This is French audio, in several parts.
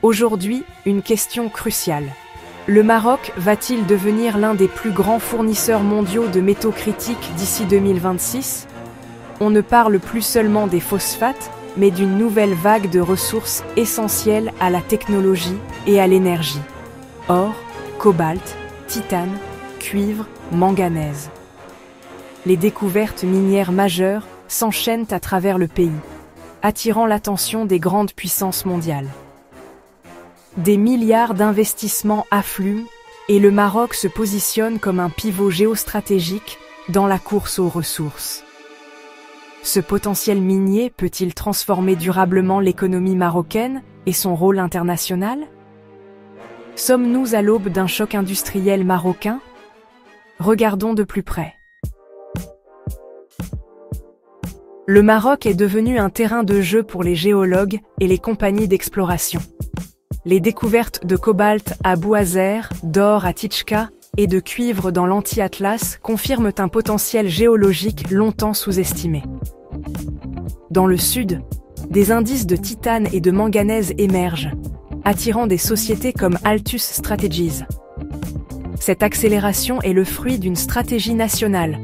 Aujourd'hui, une question cruciale. Le Maroc va-t-il devenir l'un des plus grands fournisseurs mondiaux de métaux critiques d'ici 2026 ? On ne parle plus seulement des phosphates, mais d'une nouvelle vague de ressources essentielles à la technologie et à l'énergie. Or, cobalt, titane, cuivre, manganèse. Les découvertes minières majeures s'enchaînent à travers le pays, attirant l'attention des grandes puissances mondiales. Des milliards d'investissements affluent et le Maroc se positionne comme un pivot géostratégique dans la course aux ressources. Ce potentiel minier peut-il transformer durablement l'économie marocaine et son rôle international ? Sommes-nous à l'aube d'un choc industriel marocain ? Regardons de plus près. Le Maroc est devenu un terrain de jeu pour les géologues et les compagnies d'exploration. Les découvertes de cobalt à Bouazer, d'or à Titchka et de cuivre dans l'Anti-Atlas confirment un potentiel géologique longtemps sous-estimé. Dans le sud, des indices de titane et de manganèse émergent, attirant des sociétés comme Altus Strategies. Cette accélération est le fruit d'une stratégie nationale,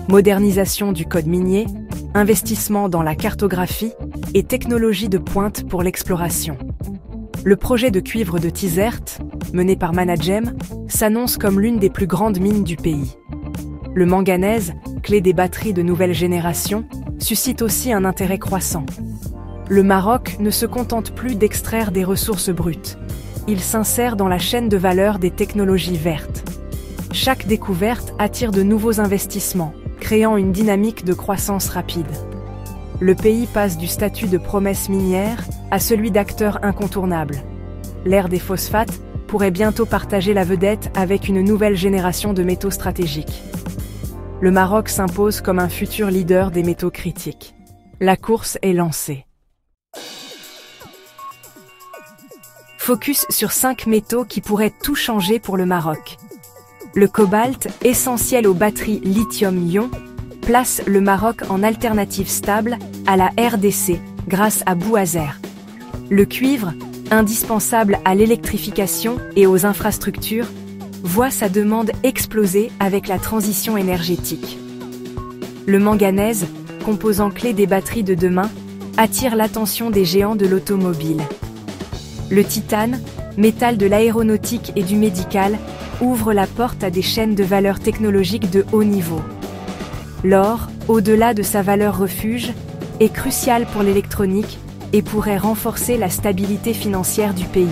modernisation du code minier, investissement dans la cartographie et technologie de pointe pour l'exploration. Le projet de cuivre de Tizert, mené par Managem, s'annonce comme l'une des plus grandes mines du pays. Le manganèse, clé des batteries de nouvelle génération, suscite aussi un intérêt croissant. Le Maroc ne se contente plus d'extraire des ressources brutes. Il s'insère dans la chaîne de valeur des technologies vertes. Chaque découverte attire de nouveaux investissements, créant une dynamique de croissance rapide. Le pays passe du statut de promesse minière à celui d'acteur incontournable. L'ère des phosphates pourrait bientôt partager la vedette avec une nouvelle génération de métaux stratégiques. Le Maroc s'impose comme un futur leader des métaux critiques. La course est lancée. Focus sur 5 métaux qui pourraient tout changer pour le Maroc. Le cobalt, essentiel aux batteries lithium-ion, place le Maroc en alternative stable à la RDC grâce à Bouazer. Le cuivre, indispensable à l'électrification et aux infrastructures, voit sa demande exploser avec la transition énergétique. Le manganèse, composant clé des batteries de demain, attire l'attention des géants de l'automobile. Le titane, métal de l'aéronautique et du médical, ouvre la porte à des chaînes de valeur technologique de haut niveau. L'or, au-delà de sa valeur refuge, est crucial pour l'électronique et pourrait renforcer la stabilité financière du pays.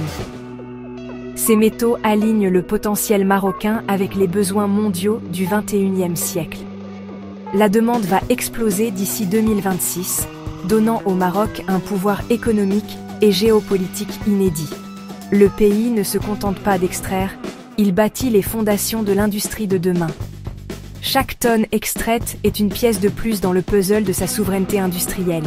Ces métaux alignent le potentiel marocain avec les besoins mondiaux du XXIe siècle. La demande va exploser d'ici 2026, donnant au Maroc un pouvoir économique et géopolitique inédit. Le pays ne se contente pas d'extraire, il bâtit les fondations de l'industrie de demain. Chaque tonne extraite est une pièce de plus dans le puzzle de sa souveraineté industrielle.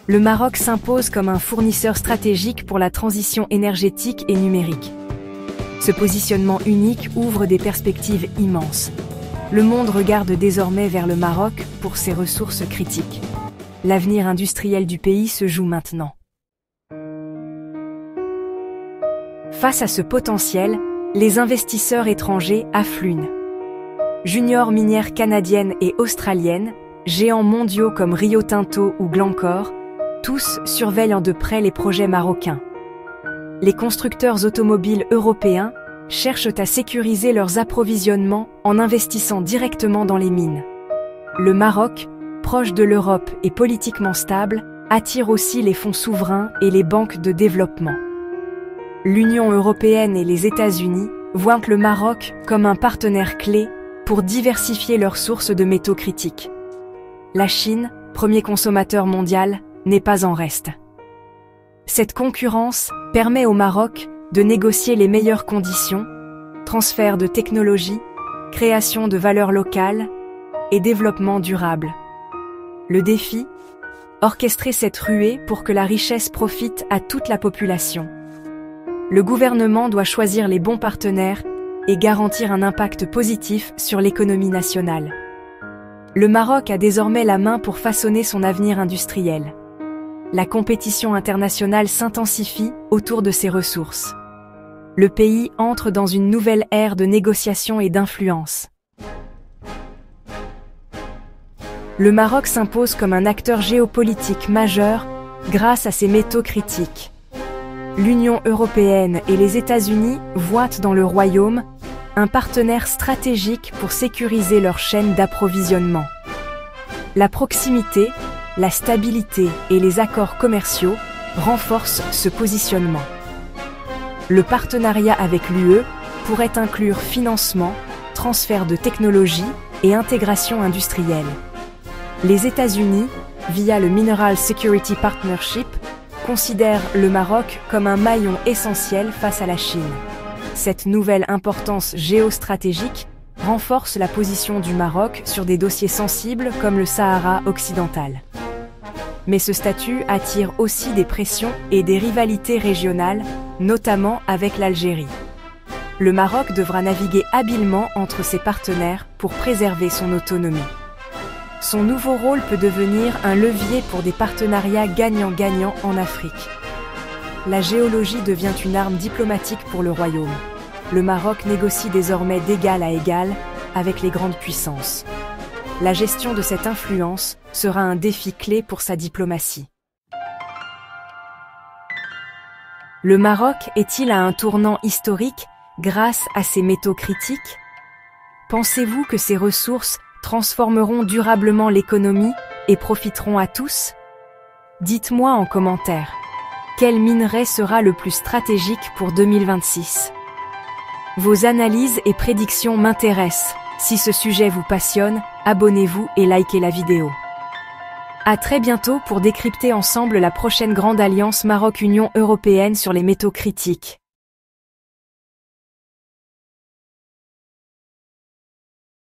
Le Maroc s'impose comme un fournisseur stratégique pour la transition énergétique et numérique. Ce positionnement unique ouvre des perspectives immenses. Le monde regarde désormais vers le Maroc pour ses ressources critiques. L'avenir industriel du pays se joue maintenant. Face à ce potentiel, les investisseurs étrangers affluent. Juniors minières canadiennes et australiennes, géants mondiaux comme Rio Tinto ou Glencore, tous surveillent de près les projets marocains. Les constructeurs automobiles européens cherchent à sécuriser leurs approvisionnements en investissant directement dans les mines. Le Maroc, proche de l'Europe et politiquement stable, attire aussi les fonds souverains et les banques de développement. L'Union européenne et les États-Unis voient le Maroc comme un partenaire clé pour diversifier leurs sources de métaux critiques. La Chine, premier consommateur mondial, n'est pas en reste. Cette concurrence permet au Maroc de négocier les meilleures conditions, transfert de technologie, création de valeur locale et développement durable. Le défi ? Orchestrer cette ruée pour que la richesse profite à toute la population. Le gouvernement doit choisir les bons partenaires et garantir un impact positif sur l'économie nationale. Le Maroc a désormais la main pour façonner son avenir industriel. la compétition internationale s'intensifie autour de ses ressources. Le pays entre dans une nouvelle ère de négociation et d'influence. Le Maroc s'impose comme un acteur géopolitique majeur grâce à ses métaux critiques. L'Union européenne et les États-Unis voient dans le royaume un partenaire stratégique pour sécuriser leur chaîne d'approvisionnement. La proximité, la stabilité et les accords commerciaux renforcent ce positionnement. Le partenariat avec l'UE pourrait inclure financement, transfert de technologies et intégration industrielle. Les États-Unis, via le Mineral Security Partnership, considèrent le Maroc comme un maillon essentiel face à la Chine. Cette nouvelle importance géostratégique renforce la position du Maroc sur des dossiers sensibles comme le Sahara occidental. Mais ce statut attire aussi des pressions et des rivalités régionales, notamment avec l'Algérie. Le Maroc devra naviguer habilement entre ses partenaires pour préserver son autonomie. Son nouveau rôle peut devenir un levier pour des partenariats gagnant-gagnant en Afrique. La géologie devient une arme diplomatique pour le royaume. Le Maroc négocie désormais d'égal à égal avec les grandes puissances. La gestion de cette influence sera un défi clé pour sa diplomatie. Le Maroc est-il à un tournant historique grâce à ses métaux critiques? Pensez-vous que ces ressources transformeront durablement l'économie et profiteront à tous? Dites-moi en commentaire. Quel minerai sera le plus stratégique pour 2026? Vos analyses et prédictions m'intéressent. Si ce sujet vous passionne, abonnez-vous et likez la vidéo. À très bientôt pour décrypter ensemble la prochaine grande alliance Maroc-Union européenne sur les métaux critiques.